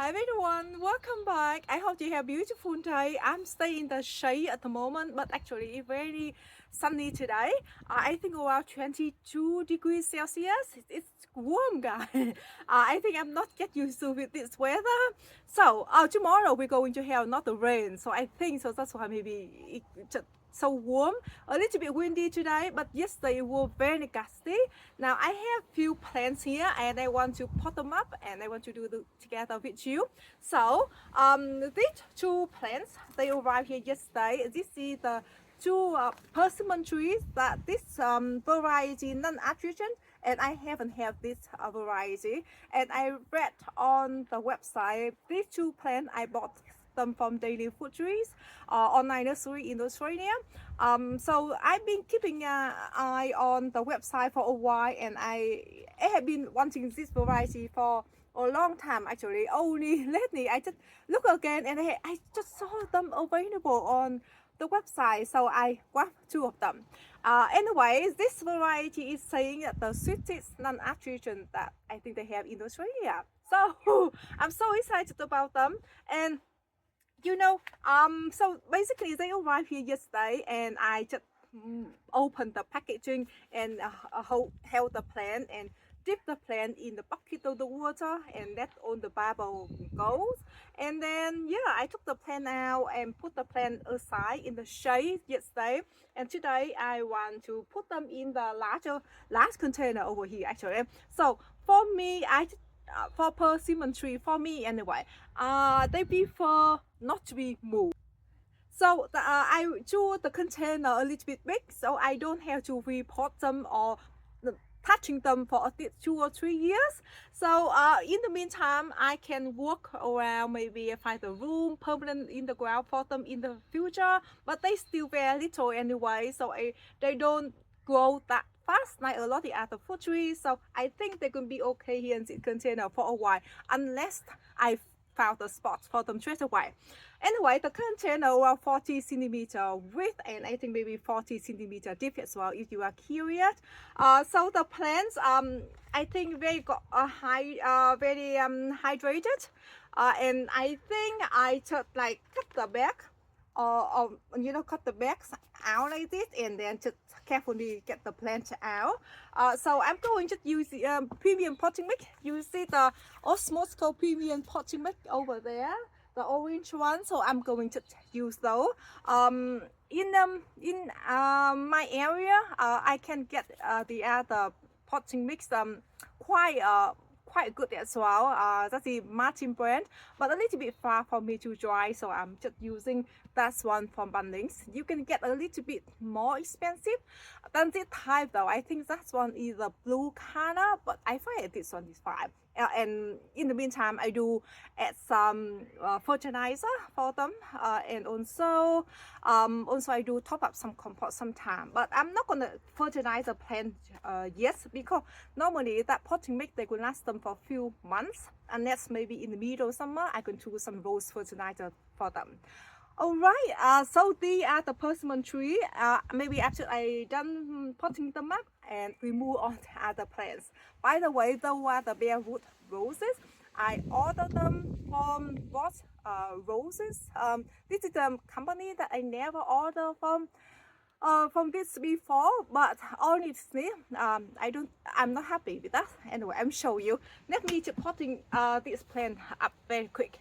Hi everyone, welcome back. I hope you have a beautiful day. I'm staying in the shade at the moment, but actually it's very sunny today. I think around 22 degrees Celsius. It's warm, guys. I think I'm not get used to with this weather. So tomorrow we're going to have not the rain. So I think so that's why maybe it just so warm, a little bit windy today, but yesterday it was very gusty. Now I have few plants here and I want to pot them up and I want to do it together with you. So these two plants, they arrived here yesterday. This is the two persimmon trees, that this variety non-attrition, and I haven't had this variety, and I read on the website these two plants I bought them from Daily Food Trees online nursery in Australia. So I've been keeping an eye on the website for a while, and I have been wanting this variety for a long time actually. Only lately I just look again and I just saw them available on the website, so I grabbed two of them. Anyways, this variety is saying that the sweetest non-attrition that I think they have in Australia. So I'm so excited about them. And so basically they arrived here yesterday and I just opened the packaging and held the plant and dip the plant in the bucket of the water and let all the bubble goes. And then I took the plant out and put the plant aside in the shade yesterday, and today I want to put them in the large container over here actually. So for me, for persimmon tree, for me anyway, they prefer not to be moved. So I do the container a little bit big, so I don't have to repot them or touching them for at least 2 or 3 years. So in the meantime, I can walk around, maybe find a room permanent in the ground for them in the future. But they still very little anyway, so they don't grow that fast like a lot of the other fruit trees. So I think they can be okay here in the container for a while, unless I found a spot for them straight away. Anyway, the container around 40 centimeter width, and I think maybe 40 centimeter deep as well, if you are curious. So the plants, I think they got a very hydrated, and I think I just like cut the back, or cut the backs out like this, and then just carefully get the plant out. So I'm going to use the premium potting mix. You see the Osmosco premium potting mix over there, the orange one. So I'm going to use those. In my area, I can get the other potting mix quite good as well. That's the Martin brand, but a little bit far for me to dry, so I'm just using that one from Bunnings. You can get a little bit more expensive than this type though. I think that one is a blue color, but I find this one is fine. And in the meantime, I do add some fertilizer for them, and also I do top up some compost sometime. But I'm not gonna fertilize the plant yet, because normally that potting mix they will last them for a few months, unless maybe in the middle of summer I can do some rose fertilizer for them. Alright, so they are the persimmon tree. Maybe after I done potting them up, and we move on to other plants. By the way, those are the bareroot roses. I ordered them from Boss Roses. This is a company that I never ordered from this before, but honestly, I'm not happy with that. Anyway, I'm show you. Let me just potting this plant up very quick.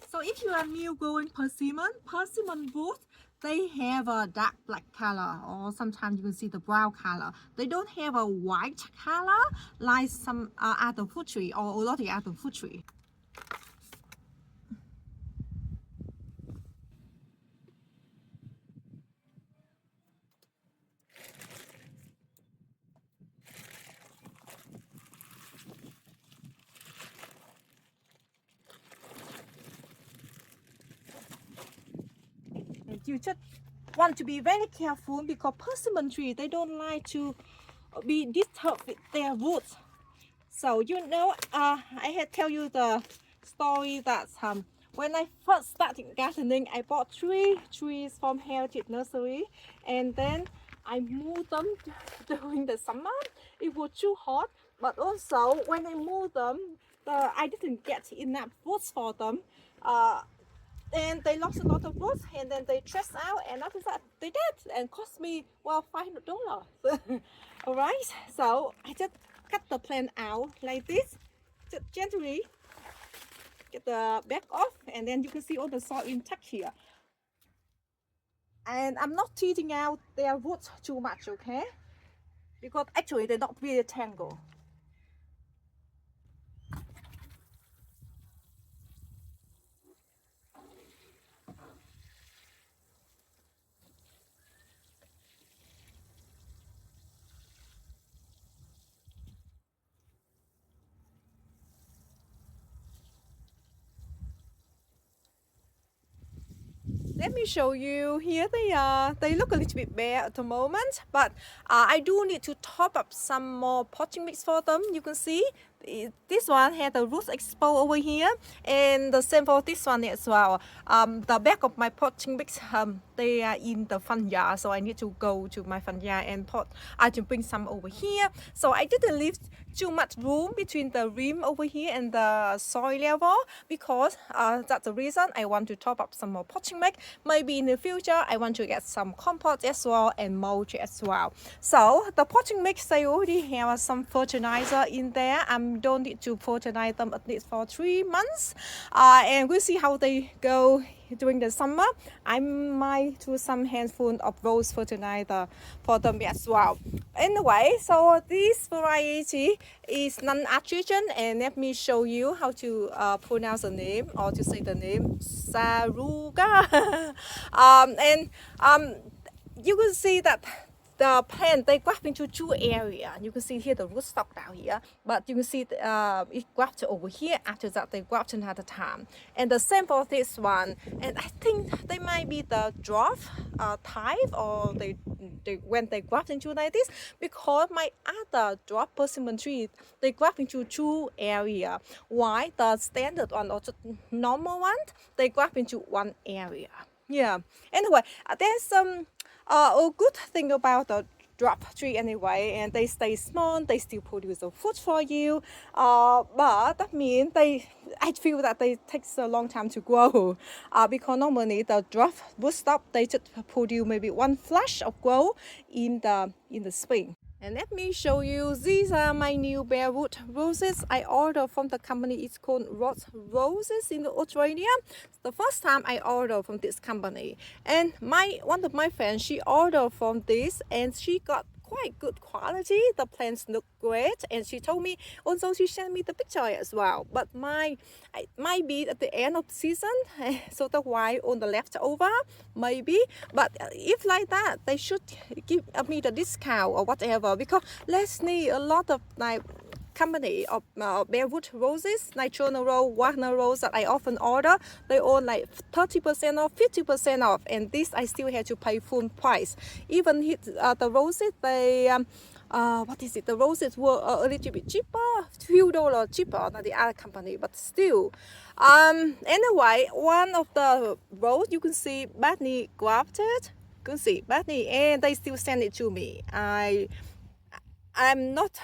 So if you are new growing persimmon roots, they have a dark black color, or sometimes you can see the brown color. They don't have a white color like some other fruit tree or a lot of other fruit tree. you just want to be very careful because persimmon tree, they don't like to be disturbed with their roots. So you know, I had tell you the story that when I first started gardening, I bought 3 trees from Heritage Nursery, and then I moved them during the summer. It was too hot, but also when I moved them, I didn't get enough roots for them. And they lost a lot of roots, and then they stressed out, and after that they did, and cost me, well, $500. All right, so I just cut the plant out like this, just gently get the back off, and then you can see all the soil intact here. And I'm not teasing out their roots too much, okay? Because actually they're not really tangled. Let me show you. Here they are. They look a little bit bare at the moment, but I do need to top up some more potting mix for them. You can see this one had the roots exposed over here, and the same for this one as well. The back of my potting mix, they are in the front yard, so I need to go to my front yard and pot. I can bring some over here, so I didn't leave too much room between the rim over here and the soil level, because that's the reason I want to top up some more potting mix. Maybe in the future I want to get some compost as well and mulch as well. So the potting mix, they already have some fertilizer in there. I don't need to fertilize them at least for 3 months, and we'll see how they go during the summer. I might do some handful of rose fertilizer for them as well. Anyway, so this variety is non-attrition, and let me show you how to pronounce the name, or to say the name, Saruga. You can see that the plant, they grafted into 2 areas. You can see here the rootstock down here, but you can see it grafted over here. After that, they grafted another time. And the same for this one. And I think they might be the dwarf type, or when they graft into like this, because my other dwarf persimmon tree, they graft into 2 areas. Why? The standard one or the normal one, they graft into 1 area. Yeah. Anyway, there's some a good thing about the dwarf tree anyway, and they stay small, they still produce the food for you, but that means I feel that they takes a long time to grow, because normally the dwarf rootstock, they just produce maybe 1 flush of growth in the spring. And let me show you, these are my new bareroot roses I ordered from the company. It's called Rot Roses in Australia. The first time I ordered from this company, and one of my friends, she ordered from this, and she got quite good quality. The plants look great, and she told me, also she sent me the picture as well, but it might be at the end of the season, so that's why on the leftover maybe. But if like that, they should give me the discount or whatever, because let's need a lot of like company of bareroot roses, like Chona Rose, Wagner Rose that I often order, they all like 30% off, 50% off, and this I still have to pay full price. Even the roses, they what is it? The roses were a little bit cheaper, few dollars cheaper than the other company, but still. Anyway, one of the rose, you can see badly grafted. You can see badly, and they still send it to me. I'm not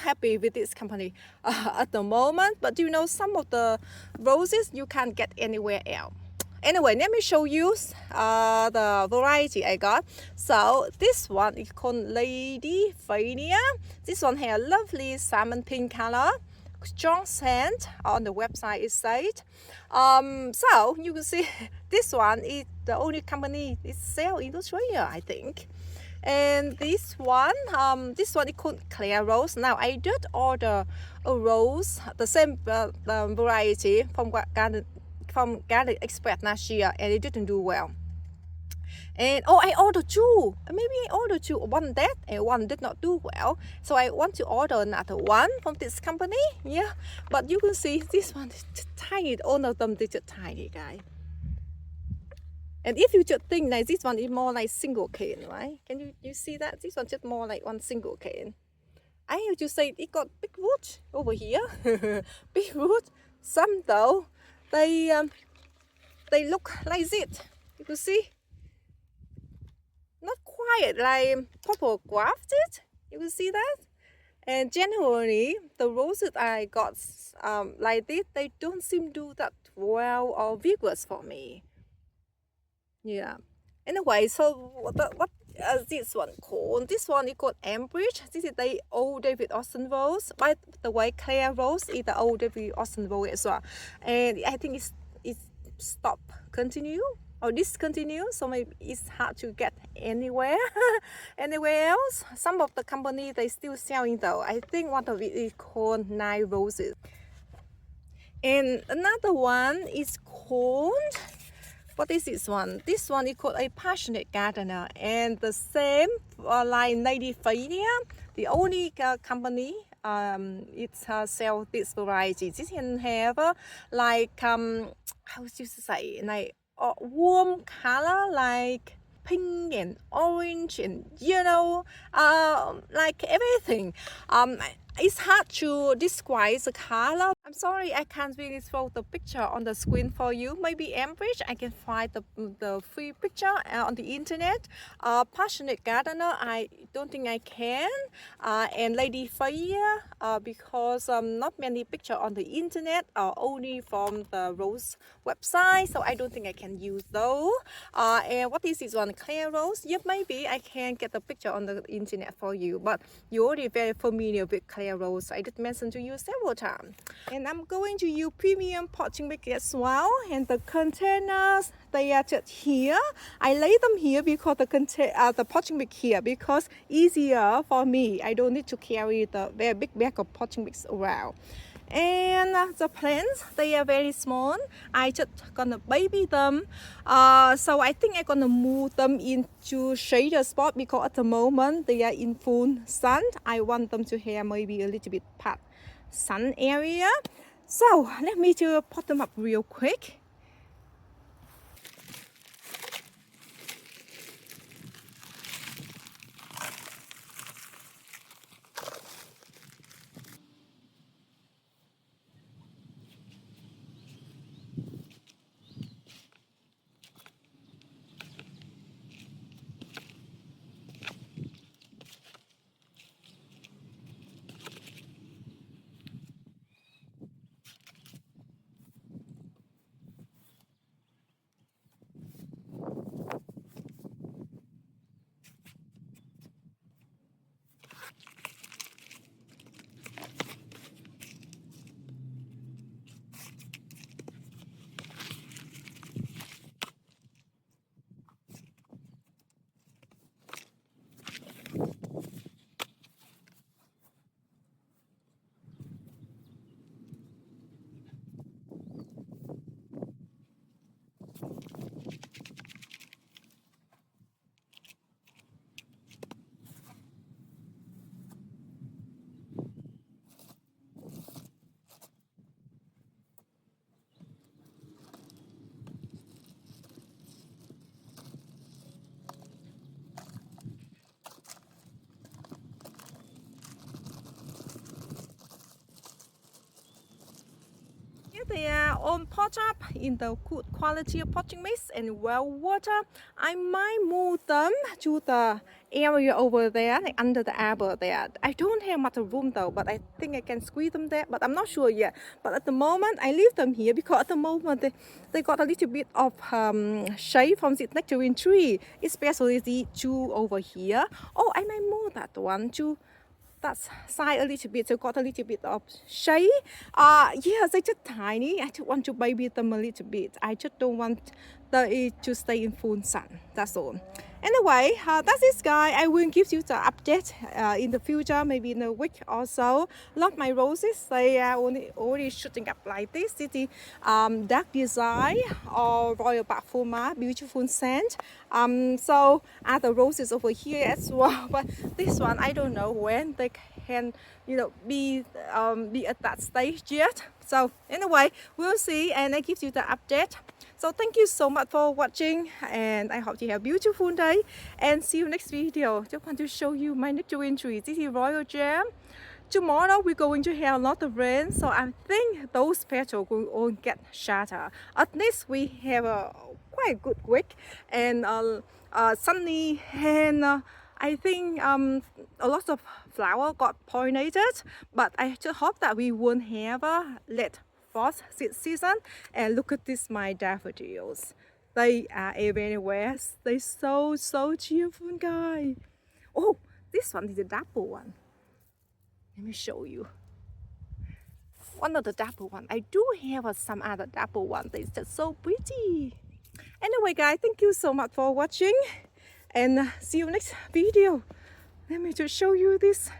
happy with this company at the moment, but you know, some of the roses you can't get anywhere else. Anyway, let me show you the variety I got. So this one is called Lady Fania. This one has a lovely salmon pink color, strong scent. On the website it says. So you can see this one is the only company it sells in Australia, I think. And this one is called Clear Rose. Now I did order a rose, the same variety from Garden Express last year, and it didn't do well. And I ordered 2. Maybe I ordered 2. One dead and one did not do well. So I want to order another one from this company. Yeah, but you can see this one is just tiny. All of them, they're just tiny, guys. And if you just think like this one is more like single cane, right? Can you see that? This one just more like one single cane. I have to say it got big root over here. Big root. Some though, they look like this. You can see, not quite like proper grafted. You can see that. And generally, the roses I got like this, they don't seem to do that well or vigorous for me. Yeah. Anyway, so what this one called? This one is called Ambridge. This is the old David Austin rose. By the way, Claire rose is the old David Austin rose as well. And I think it's stop, continue or discontinue. So maybe it's hard to get anywhere, anywhere else. Some of the company they still selling though. I think one of it is called Nine Roses. And another one is called, what is this one? This one is called a passionate gardener, and the same like Lady Failure. The only company it sell this variety. This can have like how would you say, like warm color like pink and orange and yellow, like everything. It's hard to describe the color. I'm sorry, I can't really throw the picture on the screen for you. Maybe Ambridge, I can find the free picture on the internet. Passionate Gardener, I don't think I can. And Lady Fire, because not many picture on the internet, only from the Rose website, so I don't think I can use those. And what is this one? Claire Rose? Yep, maybe I can get the picture on the internet for you, but you're already very familiar with Claire Rose. I did mention to you several times. And I'm going to use premium potting mix as well. And the containers, they are just here. I lay them here because the potting mix here, because easier for me. I don't need to carry the very big bag of potting mix around. And the plants, they are very small. I just gonna baby them. So I think I'm gonna move them into shaded spot, because at the moment they are in full sun. I want them to have maybe a little bit part sun area. So let me to pot them up real quick. They are all pot up in the good quality of potting mix and well water. I might move them to the area over there, like under the arbor there. I don't have much room though, but I think I can squeeze them there, but I'm not sure yet. But at the moment, I leave them here because at the moment they got a little bit of shade from this nectarine tree, especially the two over here. Oh, I might move that one to that side a little bit, so got a little bit of shade. Yeah, they're just tiny. I just want to baby them a little bit. I just don't want it to stay in full sun. That's all. Anyway, that's it, guys. I will give you the update in the future, maybe in a week or so. Love my roses. They are already shooting up like this. This is dark design or royal parfuma, beautiful scent. So other roses over here as well. But this one, I don't know when they can, be at that stage yet. So anyway, we'll see, and I give you the update. So thank you so much for watching, and I hope you have a beautiful day, and see you next video. Just want to show you my nectarine tree. This is royal jam. Tomorrow we're going to have a lot of rain, so I think those petals will all get shattered. At least we have a quite good week and sunny, and I think a lot of flower got pollinated, but I just hope that we won't have a late frost season. And look at this, my daffodils. They are everywhere. They're so cheerful, guys. Oh, this one is a dapple one. Let me show you. One of the dapple one. I do have some other dapple one. They're just so pretty. Anyway, guys, thank you so much for watching, and see you next video. Let me just show you this.